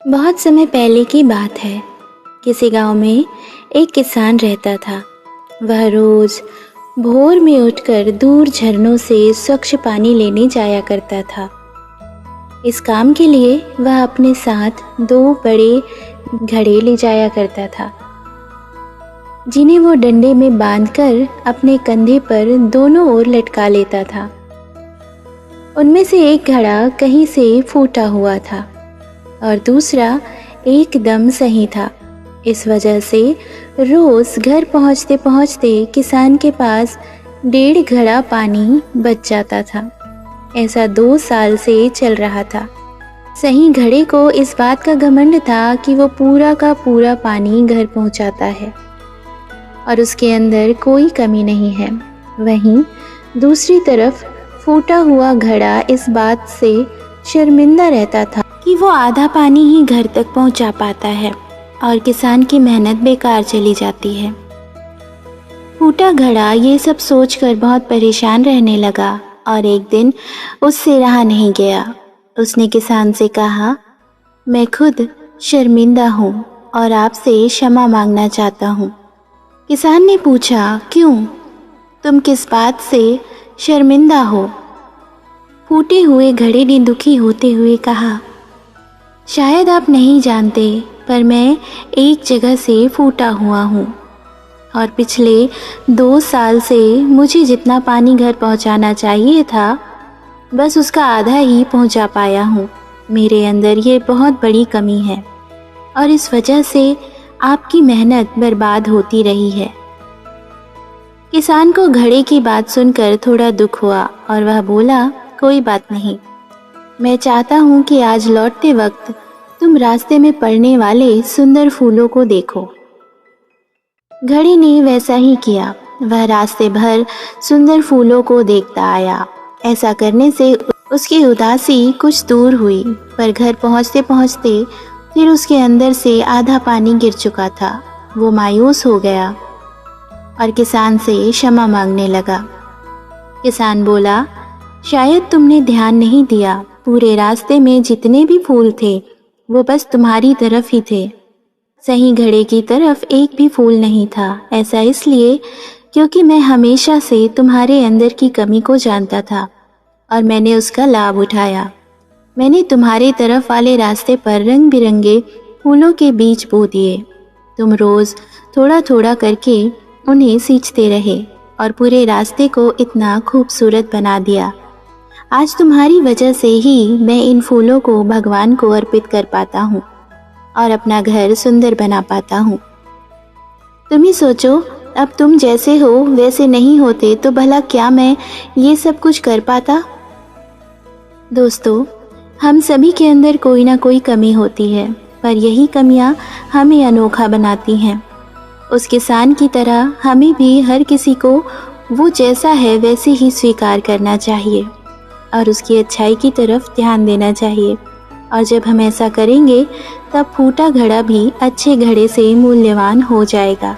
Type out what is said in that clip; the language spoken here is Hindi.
बहुत समय पहले की बात है। किसी गांव में एक किसान रहता था। वह रोज भोर में उठकर दूर झरनों से स्वच्छ पानी लेने जाया करता था। इस काम के लिए वह अपने साथ 2 बड़े घड़े ले जाया करता था, जिन्हें वो डंडे में बांधकर अपने कंधे पर दोनों ओर लटका लेता था। उनमें से एक घड़ा कहीं से फूटा हुआ था और दूसरा एकदम सही था। इस वजह से रोज घर पहुंचते पहुंचते किसान के पास 1.5 घड़ा पानी बच जाता था। ऐसा 2 साल से चल रहा था। सही घड़े को इस बात का घमंड था कि वो पूरा का पूरा पानी घर पहुंचाता है और उसके अंदर कोई कमी नहीं है। वहीं दूसरी तरफ फूटा हुआ घड़ा इस बात से शर्मिंदा रहता था कि वो आधा पानी ही घर तक पहुंचा पाता है और किसान की मेहनत बेकार चली जाती है। फूटा घड़ा ये सब सोचकर बहुत परेशान रहने लगा और एक दिन उससे रहा नहीं गया। उसने किसान से कहा, मैं खुद शर्मिंदा हूँ और आपसे क्षमा मांगना चाहता हूँ। किसान ने पूछा, क्यों? तुम किस बात से शर्मिंदा हो? फूटे हुए घड़े ने दुखी होते हुए कहा, शायद आप नहीं जानते, पर मैं एक जगह से फूटा हुआ हूँ और पिछले 2 साल से मुझे जितना पानी घर पहुँचाना चाहिए था, बस उसका आधा ही पहुँचा पाया हूँ। मेरे अंदर ये बहुत बड़ी कमी है और इस वजह से आपकी मेहनत बर्बाद होती रही है। किसान को घड़े की बात सुनकर थोड़ा दुख हुआ और वह बोला, कोई बात नहीं, मैं चाहता हूँ कि आज लौटते वक्त तुम रास्ते में पड़ने वाले सुंदर फूलों को देखो। घड़े ने वैसा ही किया। वह रास्ते भर सुंदर फूलों को देखता आया। ऐसा करने से उसकी उदासी कुछ दूर हुई, पर घर पहुँचते पहुँचते फिर उसके अंदर से आधा पानी गिर चुका था। वो मायूस हो गया और किसान से क्षमा मांगने लगा। किसान बोला, शायद तुमने ध्यान नहीं दिया, पूरे रास्ते में जितने भी फूल थे वो बस तुम्हारी तरफ ही थे। सही घड़े की तरफ एक भी फूल नहीं था। ऐसा इसलिए क्योंकि मैं हमेशा से तुम्हारे अंदर की कमी को जानता था और मैंने उसका लाभ उठाया। मैंने तुम्हारे तरफ वाले रास्ते पर रंग बिरंगे फूलों के बीज बो दिए। तुम रोज थोड़ा थोड़ा करके उन्हें सींचते रहे और पूरे रास्ते को इतना खूबसूरत बना दिया। आज तुम्हारी वजह से ही मैं इन फूलों को भगवान को अर्पित कर पाता हूँ और अपना घर सुंदर बना पाता हूँ। तुम ही सोचो, अब तुम जैसे हो वैसे नहीं होते तो भला क्या मैं ये सब कुछ कर पाता? दोस्तों, हम सभी के अंदर कोई ना कोई कमी होती है, पर यही कमियाँ हमें अनोखा बनाती हैं। उस किसान की तरह हमें भी हर किसी को वो जैसा है वैसे ही स्वीकार करना चाहिए और उसकी अच्छाई की तरफ ध्यान देना चाहिए। और जब हम ऐसा करेंगे तब फूटा घड़ा भी अच्छे घड़े से मूल्यवान हो जाएगा।